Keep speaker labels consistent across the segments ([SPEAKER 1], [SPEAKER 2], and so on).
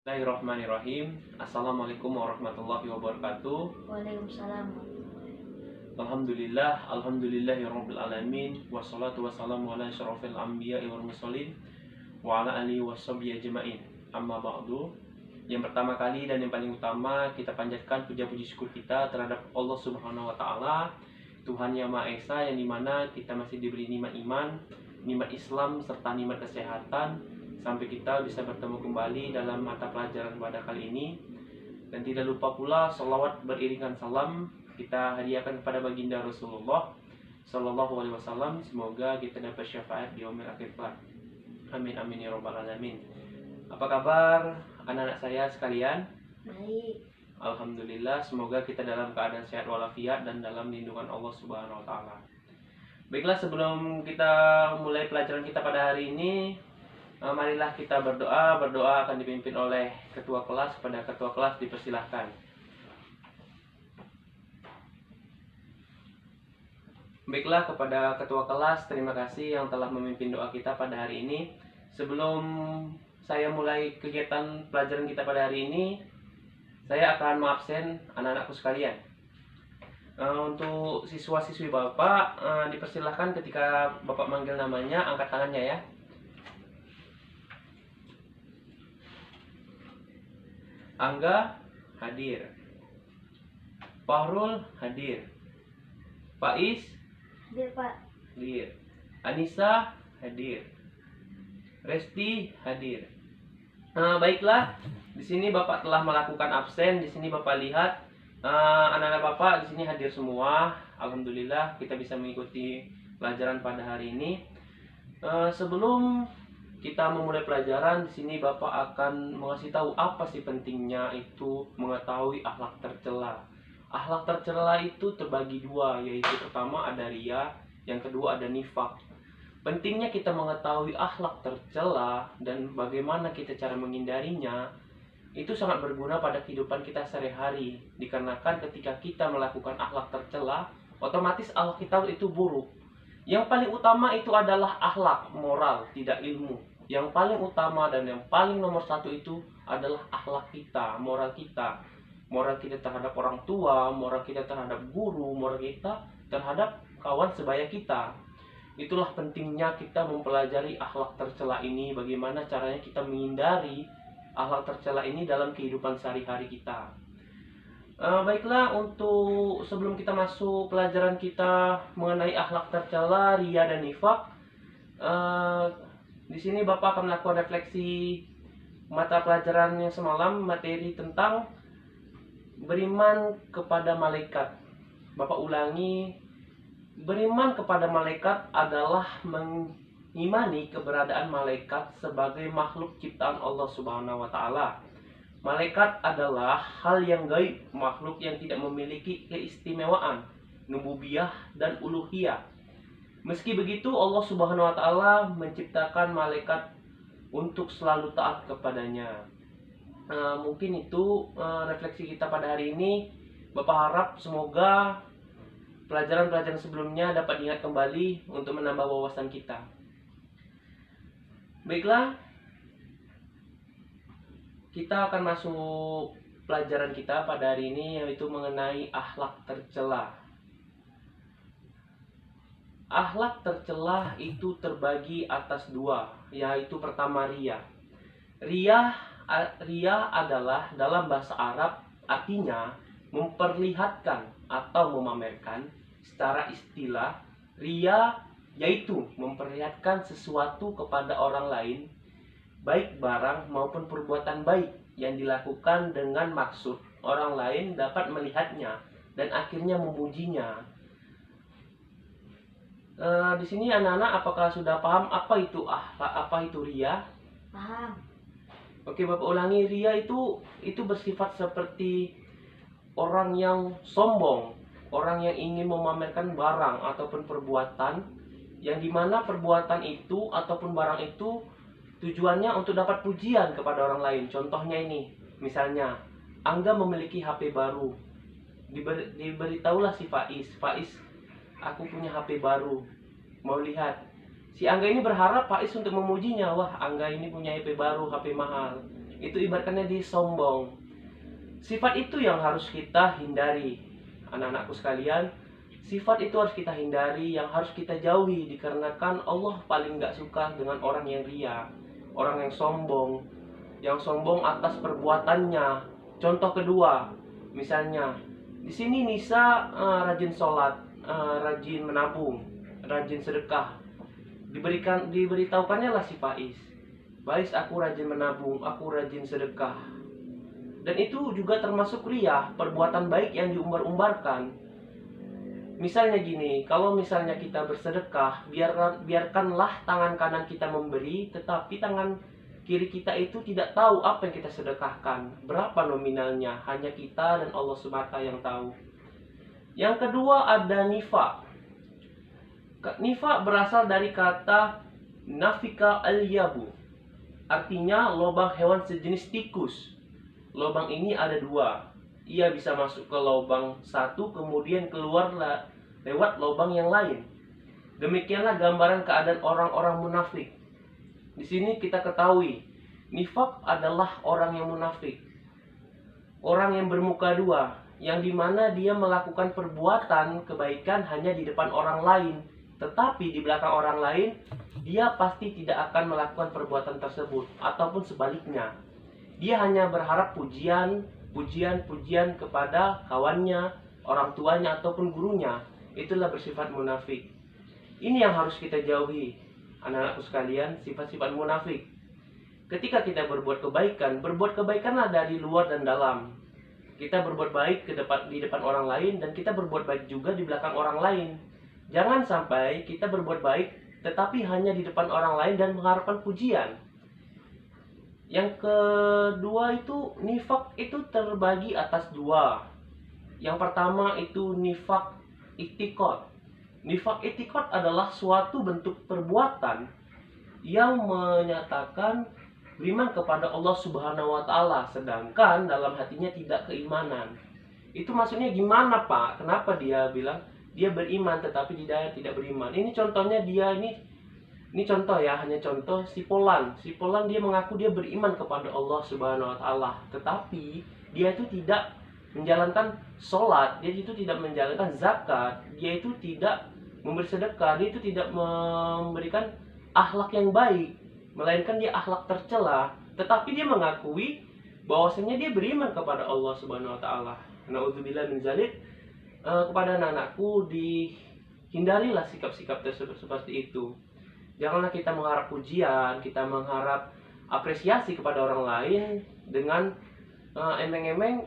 [SPEAKER 1] Bismillahirrahmanirrahim. Assalamualaikum warahmatullahi wabarakatuh.
[SPEAKER 2] Waalaikumsalam.
[SPEAKER 1] Alhamdulillahirabbil alamin. Wassalatu wassalamu ala asyrofil anbiya'i wal mursalin wa ala alihi washabihi ajmain. Amma ba'du. Yang pertama kali dan yang paling utama, kita panjatkan puja-puji syukur kita terhadap Allah Subhanahu wa taala, Tuhan Yang Maha Esa, yang dimana kita masih diberi nikmat iman, nikmat Islam serta nikmat kesehatan sampai kita bisa bertemu kembali dalam mata pelajaran pada kali ini. Dan tidak lupa pula salawat beriringan salam kita hadiahkan kepada baginda Rasulullah Sallallahu Alaihi Wasallam. Semoga kita dapat syafaat di yaumil akhir kelak. Amin amin ya robbal alamin. Apa kabar anak-anak saya sekalian?
[SPEAKER 2] Baik.
[SPEAKER 1] Alhamdulillah, semoga kita dalam keadaan sehat walafiat dan dalam lindungan Allah Subhanahu wa taala. Baiklah, sebelum kita mulai pelajaran kita pada hari ini, marilah kita berdoa. Berdoa akan dipimpin oleh ketua kelas. Kepada ketua kelas dipersilahkan. Baiklah, kepada ketua kelas, terima kasih yang telah memimpin doa kita pada hari ini. Sebelum saya mulai kegiatan pelajaran kita pada hari ini, saya akan mengabsen anak-anakku sekalian. Untuk siswa-siswi Bapak, dipersilahkan ketika Bapak manggil namanya, angkat tangannya ya. Angga hadir, Fahrul hadir, Faiz
[SPEAKER 2] Hadir, Pak.
[SPEAKER 1] hadir, Anissa hadir, Resti hadir. Baiklah, di sini Bapak telah melakukan absen. Di sini Bapak lihat anak-anak Bapak di sini hadir semua. Alhamdulillah kita bisa mengikuti pelajaran pada hari ini. Sebelum kita memulai pelajaran, di sini Bapak akan mengasih tahu apa sih pentingnya itu mengetahui akhlak tercela. Akhlak tercela itu terbagi dua, yaitu pertama ada riya, yang kedua ada nifak. Pentingnya kita mengetahui akhlak tercela dan bagaimana kita cara menghindarinya itu sangat berguna pada kehidupan kita sehari-hari. Dikarenakan ketika kita melakukan akhlak tercela, otomatis akhlak kita itu buruk. Yang paling utama itu adalah akhlak moral, tidak ilmu. Yang paling utama dan yang paling nomor satu itu adalah akhlak kita, moral kita. Moral kita terhadap orang tua, moral kita terhadap guru, moral kita terhadap kawan sebaya kita. Itulah pentingnya kita mempelajari akhlak tercela ini, bagaimana caranya kita menghindari akhlak tercela ini dalam kehidupan sehari-hari kita. Baiklah, untuk sebelum kita masuk pelajaran kita mengenai akhlak tercela, riya dan nifak, di sini Bapak akan melakukan refleksi mata pelajaran yang semalam, materi tentang beriman kepada malaikat. Bapak ulangi, beriman kepada malaikat adalah mengimani keberadaan malaikat sebagai makhluk ciptaan Allah Subhanahu wa taala. Malaikat adalah hal yang gaib, makhluk yang tidak memiliki keistimewaan, nububiyah dan uluhiyah. Meski begitu, Allah Subhanahu wa taala menciptakan malaikat untuk selalu taat kepadanya. Mungkin itu refleksi kita pada hari ini. Bapak harap semoga pelajaran-pelajaran sebelumnya dapat diingat kembali untuk menambah wawasan kita. Baiklah, kita akan masuk pelajaran kita pada hari ini, yaitu mengenai akhlak tercela. Akhlak tercela itu terbagi atas dua, yaitu pertama riya. Riya adalah dalam bahasa Arab artinya memperlihatkan atau memamerkan. Secara istilah, riya yaitu memperlihatkan sesuatu kepada orang lain, baik barang maupun perbuatan baik yang dilakukan dengan maksud orang lain dapat melihatnya dan akhirnya memujinya. Di sini anak-anak apakah sudah paham apa itu riya?
[SPEAKER 2] Paham.
[SPEAKER 1] Oke, Bapak ulangi, riya itu bersifat seperti orang yang sombong, orang yang ingin memamerkan barang ataupun perbuatan, yang dimana perbuatan itu ataupun barang itu tujuannya untuk dapat pujian kepada orang lain. Contohnya ini, misalnya Angga memiliki HP baru, diberitahulah si Faiz, aku punya HP baru, mau lihat. Si Angga ini berharap Faiz untuk memujinya, wah Angga ini punya HP baru, HP mahal. itu ibaratnya dia sombong. Sifat itu yang harus kita hindari, anak-anakku sekalian. Sifat itu harus kita hindari, yang harus kita jauhi, dikarenakan Allah paling gak suka dengan orang yang ria, orang yang sombong atas perbuatannya. Contoh kedua, misalnya di sini Nisa rajin sholat, rajin menabung, rajin sedekah. Diberitahukannya lah si Faiz, Faiz, aku rajin menabung, aku rajin sedekah. Dan itu juga termasuk ria, perbuatan baik yang diumbar-umbarkan. Misalnya gini, kalau misalnya kita bersedekah, biarkanlah tangan kanan kita memberi, tetapi tangan kiri kita itu tidak tahu apa yang kita sedekahkan, berapa nominalnya, hanya kita dan Allah semata yang tahu. Yang kedua ada nifaq. Nifaq berasal dari kata nafika al-yabu, artinya lubang hewan sejenis tikus. Lubang ini ada dua, ia bisa masuk ke lubang satu kemudian keluar lewat lubang yang lain. Demikianlah gambaran keadaan orang-orang munafik. Di sini kita ketahui, nifaq adalah orang yang munafik, orang yang bermuka dua, yang dimana dia melakukan perbuatan kebaikan hanya di depan orang lain, tetapi di belakang orang lain dia pasti tidak akan melakukan perbuatan tersebut, ataupun sebaliknya. Dia hanya berharap pujian kepada kawannya, orang tuanya, ataupun gurunya. Itulah bersifat munafik. Ini yang harus kita jauhi, anak-anakku sekalian, sifat-sifat munafik. Ketika kita berbuat kebaikanlah dari luar dan dalam. Kita berbuat baik di depan orang lain, dan kita berbuat baik juga di belakang orang lain. Jangan sampai kita berbuat baik tetapi hanya di depan orang lain dan mengharapkan pujian. Yang kedua itu, nifaq itu terbagi atas dua. Yang pertama itu nifaq i'tiqad. Nifaq i'tiqad adalah suatu bentuk perbuatan yang menyatakan beriman kepada Allah Subhanahu wa Ta'ala, sedangkan dalam hatinya tidak keimanan. Itu maksudnya gimana, Pak? Kenapa dia bilang dia beriman tetapi dia tidak beriman? Ini contohnya ini contoh ya, hanya contoh si Polan dia mengaku dia beriman kepada Allah Subhanahu wa Ta'ala, tetapi dia itu tidak menjalankan sholat, dia itu tidak menjalankan zakat, dia itu tidak memberi sedekah, dia itu tidak memberikan akhlak yang baik, melainkan dia akhlak tercela, tetapi dia mengakui bahwasanya dia beriman kepada Allah Subhanahu wa Ta'ala. Na'udzubillah min zalik. Kepada anak-anakku, dihindarilah sikap-sikap tersebut seperti itu. Janganlah kita mengharap pujian, kita mengharap apresiasi kepada orang lain dengan emeng-emeng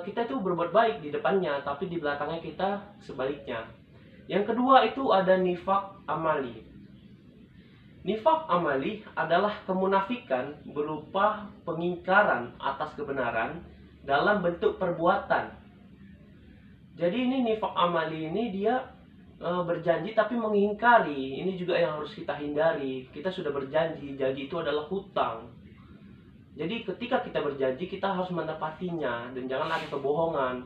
[SPEAKER 1] kita itu berbuat baik di depannya, tapi di belakangnya kita sebaliknya. Yang kedua itu ada nifaq amali. Nifaq amali adalah kemunafikan berupa pengingkaran atas kebenaran dalam bentuk perbuatan. Jadi ini nifaq amali ini dia berjanji tapi mengingkari. Ini juga yang harus kita hindari. Kita sudah berjanji, janji itu adalah hutang. Jadi ketika kita berjanji, kita harus menepatinya dan jangan ada kebohongan.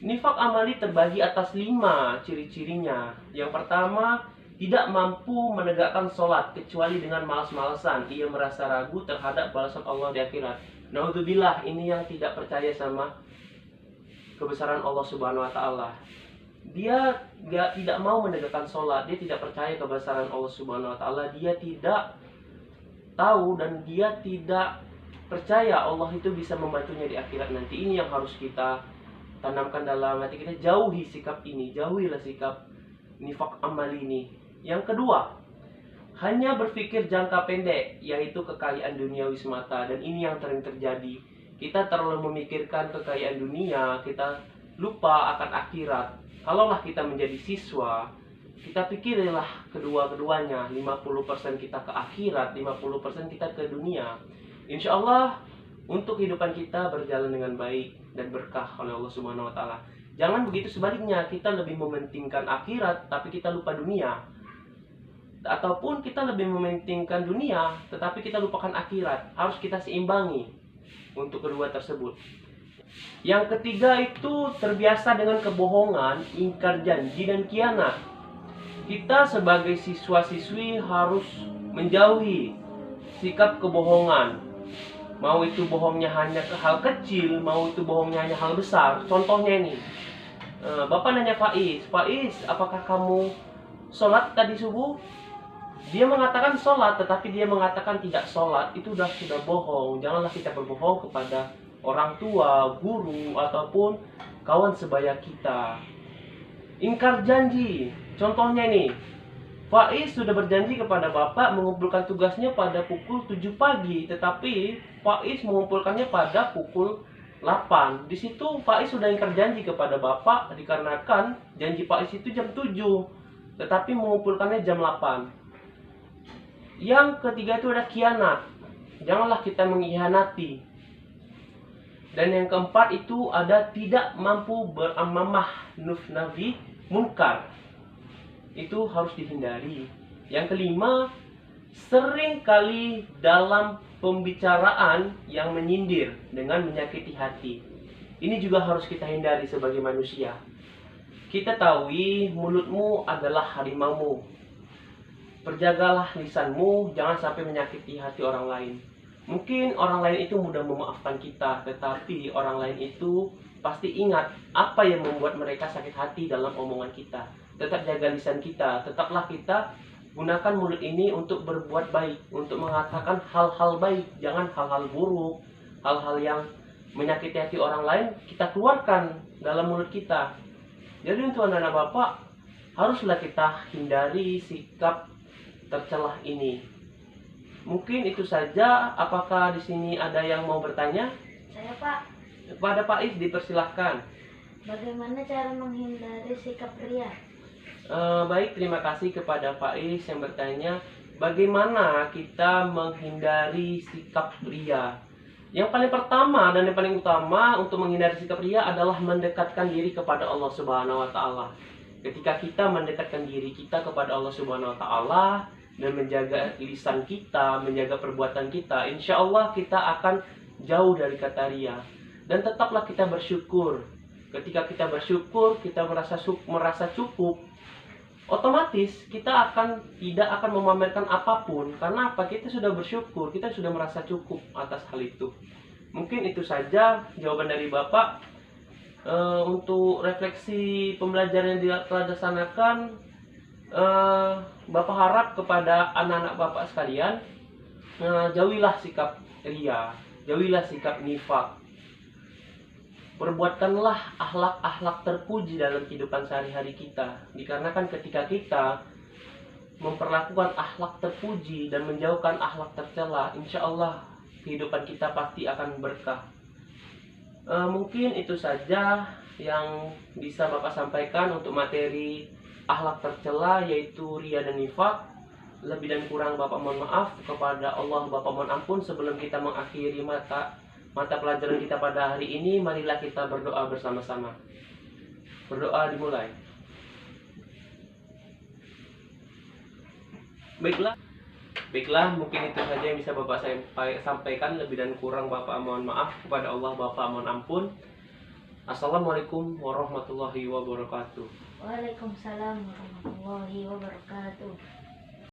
[SPEAKER 1] Nifaq amali terbagi atas 5 ciri-cirinya. Yang pertama, tidak mampu menegakkan sholat kecuali dengan malas-malasan. Ia merasa ragu terhadap balasan Allah di akhirat. Naudzubillah, ini yang tidak percaya sama kebesaran Allah Subhanahu wa Ta'ala. Dia tidak mau menegakkan sholat, dia tidak percaya kebesaran Allah Subhanahu wa Ta'ala, dia tidak tahu dan dia tidak percaya Allah itu bisa membantunya di akhirat nanti. Ini yang harus kita tanamkan dalam hati kita. Jauhi sikap ini, jauhilah sikap nifaq amali ini. Yang kedua, hanya berpikir jangka pendek, yaitu kekayaan duniawi semata. Dan ini yang sering terjadi. Kita terlalu memikirkan kekayaan dunia, kita lupa akan akhirat. Kalaulah kita menjadi siswa, kita pikirlah kedua-keduanya. 50% kita ke akhirat, 50% kita ke dunia. Insya Allah untuk kehidupan kita berjalan dengan baik dan berkah oleh Allah Subhanahu wa Ta'ala. Jangan begitu sebaliknya, kita lebih mementingkan akhirat tapi kita lupa dunia. Ataupun kita lebih mementingkan dunia tetapi kita lupakan akhirat. Harus kita seimbangi untuk kedua tersebut. Yang ketiga itu terbiasa dengan kebohongan, ingkar janji, dan khianat. Kita sebagai siswa-siswi harus menjauhi sikap kebohongan. Mau itu bohongnya hanya ke hal kecil, mau itu bohongnya hanya hal besar. Contohnya ini, Bapak nanya Faiz, apakah kamu sholat tadi subuh? Dia mengatakan sholat, tetapi dia mengatakan tidak sholat. Itu sudah bohong. Janganlah kita berbohong kepada orang tua, guru, ataupun kawan sebaya kita. Ingkar janji. Contohnya nih, Faiz sudah berjanji kepada Bapak mengumpulkan tugasnya pada pukul 7 pagi, tetapi Faiz mengumpulkannya pada pukul 8. Di situ Faiz sudah ingkar janji kepada Bapak dikarenakan janji Faiz itu jam 7, tetapi mengumpulkannya jam 8. Yang ketiga itu ada khianat. Janganlah kita mengkhianati. Dan yang keempat itu ada tidak mampu beramamah nafi munkar. Itu harus dihindari. Yang kelima, sering kali dalam pembicaraan yang menyindir dengan menyakiti hati. Ini juga harus kita hindari sebagai manusia. Kita tahu mulutmu adalah harimaumu. Perjagalah lisanmu, jangan sampai menyakiti hati orang lain. Mungkin orang lain itu mudah memaafkan kita, tetapi orang lain itu pasti ingat apa yang membuat mereka sakit hati dalam omongan kita. Tetap jaga lisan kita, tetaplah kita gunakan mulut ini untuk berbuat baik, untuk mengatakan hal-hal baik, jangan hal-hal buruk, hal-hal yang menyakiti hati orang lain kita keluarkan dalam mulut kita. Jadi untuk anak-anak Bapak, haruslah kita hindari sikap tercelah ini. Mungkin itu saja. Apakah di sini ada yang mau bertanya?
[SPEAKER 2] Saya Pak,
[SPEAKER 1] Kepada Pak Is dipersilahkan.
[SPEAKER 2] bagaimana cara menghindari sikap ria?
[SPEAKER 1] Baik, terima kasih kepada Pak Is yang bertanya bagaimana kita menghindari sikap ria. Yang paling pertama dan yang paling utama untuk menghindari sikap ria adalah mendekatkan diri kepada Allah Subhanahu wa taala. Ketika kita mendekatkan diri kita kepada Allah Subhanahu wa taala dan menjaga lisan kita, menjaga perbuatan kita, insya Allah kita akan jauh dari kata ria. Dan tetaplah kita bersyukur. Ketika kita bersyukur, kita merasa cukup, otomatis kita tidak akan memamerkan apapun. Karena apa? Kita sudah bersyukur, kita sudah merasa cukup atas hal itu. Mungkin itu saja jawaban dari Bapak. Untuk refleksi pembelajaran yang telah dilaksanakan, Bapak harap kepada anak-anak Bapak sekalian, jauhilah sikap ria, jauhilah sikap nifak. Perbuatkanlah akhlak-akhlak terpuji dalam kehidupan sehari-hari kita. Dikarenakan ketika kita memperlakukan akhlak terpuji dan menjauhkan akhlak tercela, insya Allah kehidupan kita pasti akan berkah. Mungkin itu saja yang bisa Bapak sampaikan untuk materi akhlak tercela, yaitu ria dan nifak. Lebih dan kurang Bapak mohon maaf. Kepada Allah Bapak mohon ampun. Sebelum kita mengakhiri mata pelajaran kita pada hari ini, marilah kita berdoa bersama-sama. Berdoa dimulai. Baiklah, mungkin itu saja yang bisa Bapak sampaikan. Lebih dan kurang Bapak mohon maaf. Kepada Allah Bapak mohon ampun. Assalamualaikum warahmatullahi wabarakatuh.
[SPEAKER 2] Waalaikumsalam warahmatullahi wabarakatuh.